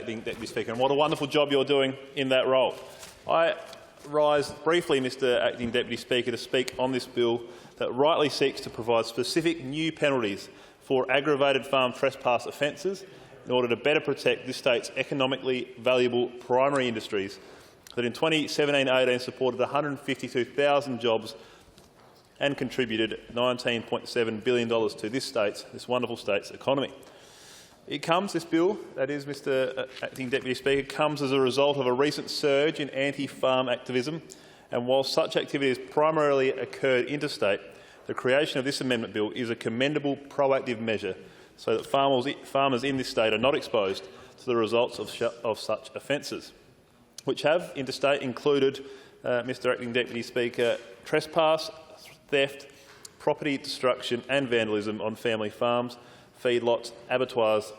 Acting Deputy Speaker, and what a wonderful job you're doing in that role. I rise briefly, Mr Acting Deputy Speaker, to speak on this bill that rightly seeks to provide specific new penalties for aggravated farm trespass offences in order to better protect this state's economically valuable primary industries that in 2017-18 supported 152,000 jobs and contributed $19.7 billion to this wonderful state's economy. This bill, that is, Mr Acting Deputy Speaker, comes as a result of a recent surge in anti-farm activism, and while such activity has primarily occurred interstate, the creation of this amendment bill is a commendable proactive measure so that farmers in this state are not exposed to the results of such offences, which have interstate included, Mr Acting Deputy Speaker, trespass, theft, property destruction and vandalism on family farms, feedlots, abattoirs,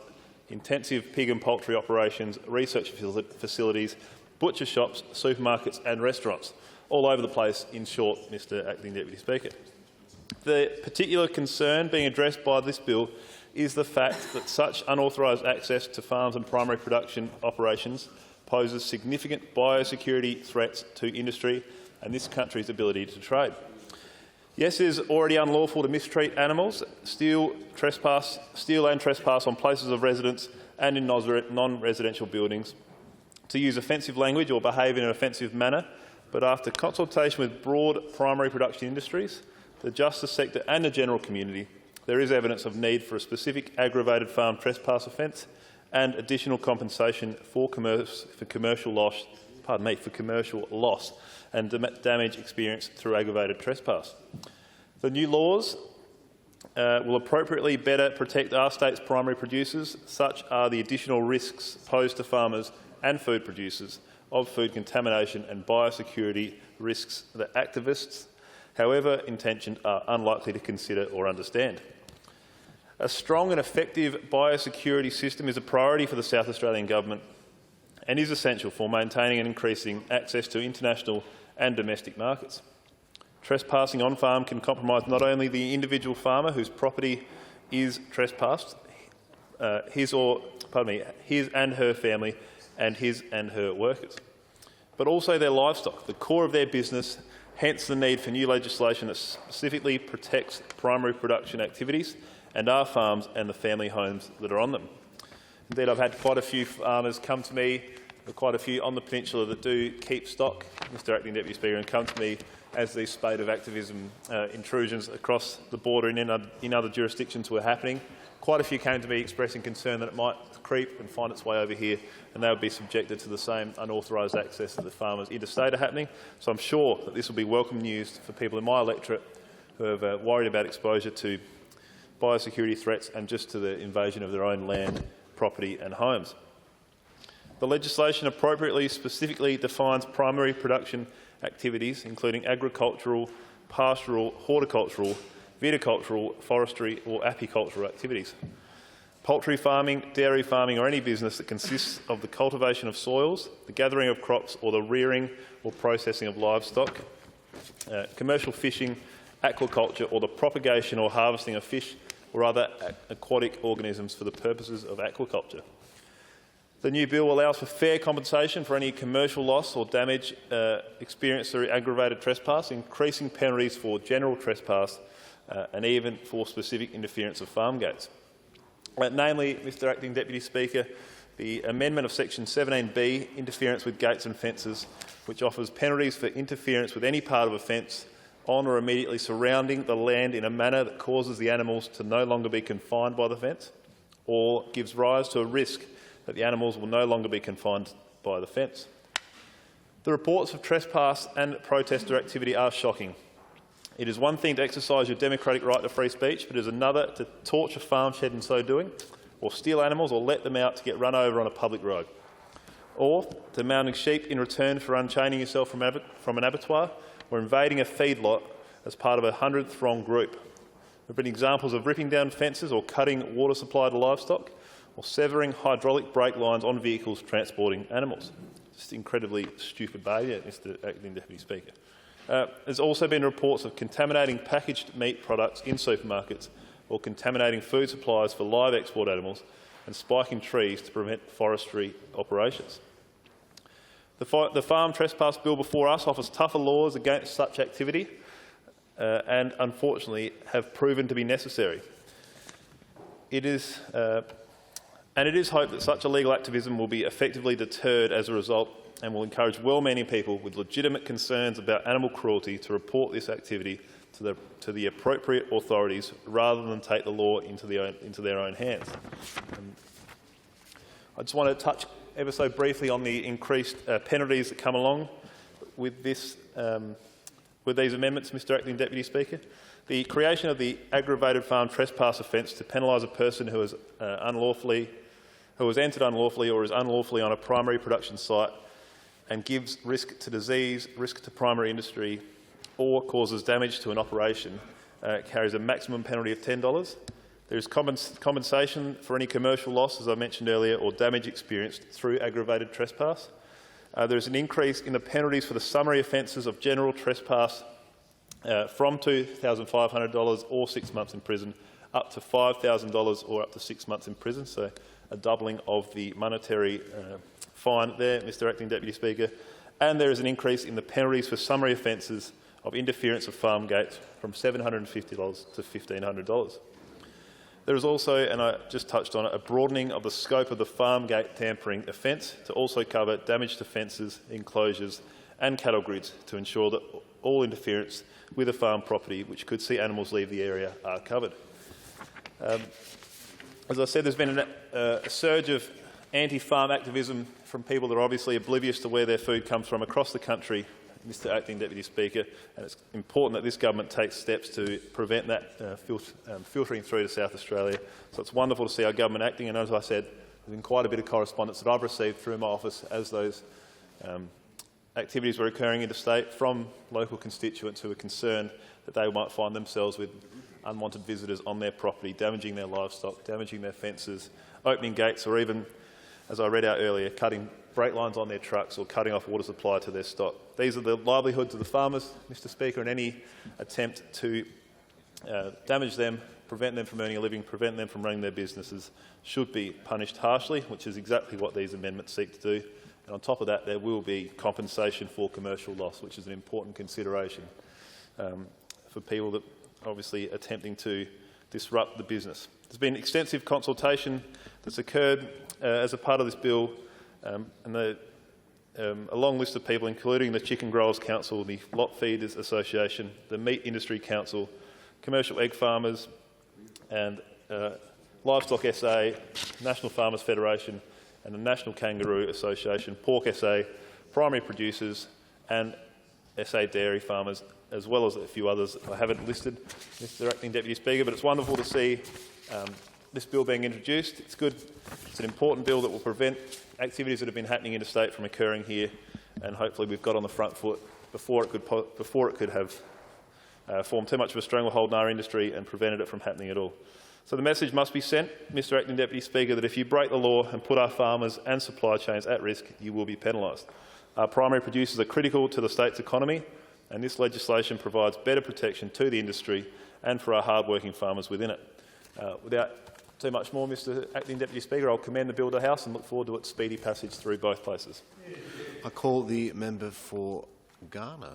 intensive pig and poultry operations, research facilities, butcher shops, supermarkets and restaurants, all over the place, in short, Mr Acting Deputy Speaker. The particular concern being addressed by this bill is the fact that such unauthorised access to farms and primary production operations poses significant biosecurity threats to industry and this country's ability to trade. Yes, it is already unlawful to mistreat animals, steal and trespass on places of residence and in non-residential buildings, to use offensive language or behave in an offensive manner, but after consultation with broad primary production industries, the justice sector and the general community, there is evidence of need for a specific aggravated farm trespass offence and additional compensation for commercial loss and damage experienced through aggravated trespass. The new laws will appropriately better protect our state's primary producers. Such are the additional risks posed to farmers and food producers of food contamination and biosecurity risks that activists, however intentioned, are unlikely to consider or understand. A strong and effective biosecurity system is a priority for the South Australian Government and is essential for maintaining and increasing access to international and domestic markets. Trespassing on farm can compromise not only the individual farmer whose property is trespassed, his and her family and his and her workers, but also their livestock, the core of their business, hence the need for new legislation that specifically protects primary production activities and our farms and the family homes that are on them. Indeed, I've had quite a few farmers come to me, quite a few on the peninsula that do keep stock, Mr Acting Deputy Speaker, and come to me as these spate of activism intrusions across the border and in other jurisdictions were happening. Quite a few came to me expressing concern that it might creep and find its way over here, and they would be subjected to the same unauthorised access that the farmers interstate are happening. So I'm sure that this will be welcome news for people in my electorate who are worried about exposure to biosecurity threats and just to the invasion of their own land, property and homes. The legislation appropriately specifically defines primary production activities, including agricultural, pastoral, horticultural, viticultural, forestry or apicultural activities. Poultry farming, dairy farming or any business that consists of the cultivation of soils, the gathering of crops or the rearing or processing of livestock, commercial fishing, aquaculture or the propagation or harvesting of fish or other aquatic organisms for the purposes of aquaculture. The new bill allows for fair compensation for any commercial loss or damage experienced through aggravated trespass, increasing penalties for general trespass and even for specific interference of farm gates. Namely, Mr Acting Deputy Speaker, the amendment of section 17B, interference with gates and fences, which offers penalties for interference with any part of a fence on or immediately surrounding the land in a manner that causes the animals to no longer be confined by the fence, or gives rise to a risk that the animals will no longer be confined by the fence. The reports of trespass and protester activity are shocking. It is one thing to exercise your democratic right to free speech, but it is another to torch a farm shed in so doing, or steal animals or let them out to get run over on a public road, or to mounting sheep in return for unchaining yourself from an abattoir, or invading a feedlot as part of a 100-throng group. There have been examples of ripping down fences or cutting water supply to livestock, or severing hydraulic brake lines on vehicles transporting animals. Just incredibly stupid behaviour, Mr Acting Deputy Speaker. There's also been reports of contaminating packaged meat products in supermarkets or contaminating food supplies for live export animals and spiking trees to prevent forestry operations. The Farm Trespass Bill before us offers tougher laws against such activity and, unfortunately, have proven to be necessary. It is hoped that such illegal activism will be effectively deterred as a result and will encourage well-meaning people with legitimate concerns about animal cruelty to report this activity to the appropriate authorities rather than take the law into their own hands. I just want to touch ever so briefly on the increased penalties that come along with these amendments, Mr Acting Deputy Speaker. The creation of the aggravated farm trespass offence to penalise a person who has entered unlawfully or is unlawfully on a primary production site and gives risk to disease, risk to primary industry, or causes damage to an operation carries a maximum penalty of $10. There is compensation for any commercial loss, as I mentioned earlier, or damage experienced through aggravated trespass. There is an increase in the penalties for the summary offences of general trespass from $2,500 or 6 months in prison up to $5,000 or up to 6 months in prison, so a doubling of the monetary fine there, Mr Acting Deputy Speaker. And there is an increase in the penalties for summary offences of interference of farm gates from $750 to $1,500. There is also, and I just touched on it, a broadening of the scope of the farm gate tampering offence to also cover damage to fences, enclosures and cattle grids to ensure that all interference with a farm property which could see animals leave the area are covered. As I said, there's been a surge of anti-farm activism from people that are obviously oblivious to where their food comes from across the country, Mr Acting Deputy Speaker, and it's important that this government takes steps to prevent that filtering through to South Australia. So it's wonderful to see our government acting, and as I said, there's been quite a bit of correspondence that I've received through my office as those activities were occurring interstate from local constituents who are concerned that they might find themselves with unwanted visitors on their property, damaging their livestock, damaging their fences, opening gates, or even, as I read out earlier, cutting brake lines on their trucks or cutting off water supply to their stock. These are the livelihoods of the farmers, Mr Speaker, and any attempt to damage them, prevent them from earning a living, prevent them from running their businesses should be punished harshly, which is exactly what these amendments seek to do. And on top of that, there will be compensation for commercial loss, which is an important consideration for people that are obviously attempting to disrupt the business. There's been extensive consultation that's occurred as a part of this bill, and a long list of people, including the Chicken Growers Council, the Lot Feeders Association, the Meat Industry Council, Commercial Egg Farmers, and Livestock SA, National Farmers Federation, and the National Kangaroo Association, Pork SA, Primary Producers, and SA Dairy Farmers, as well as a few others I haven't listed, Mr Acting Deputy Speaker, but it's wonderful to see this bill being introduced. It's good. It's an important bill that will prevent activities that have been happening interstate from occurring here, and hopefully we've got on the front foot before it could have formed too much of a stranglehold in our industry and prevented it from happening at all. So the message must be sent, Mr Acting Deputy Speaker, that if you break the law and put our farmers and supply chains at risk, you will be penalised. Our primary producers are critical to the state's economy, and this legislation provides better protection to the industry and for our hard-working farmers within it. Without too much more, Mr Acting Deputy Speaker, I'll commend the bill to House and look forward to its speedy passage through both places. I call the member for Ghana.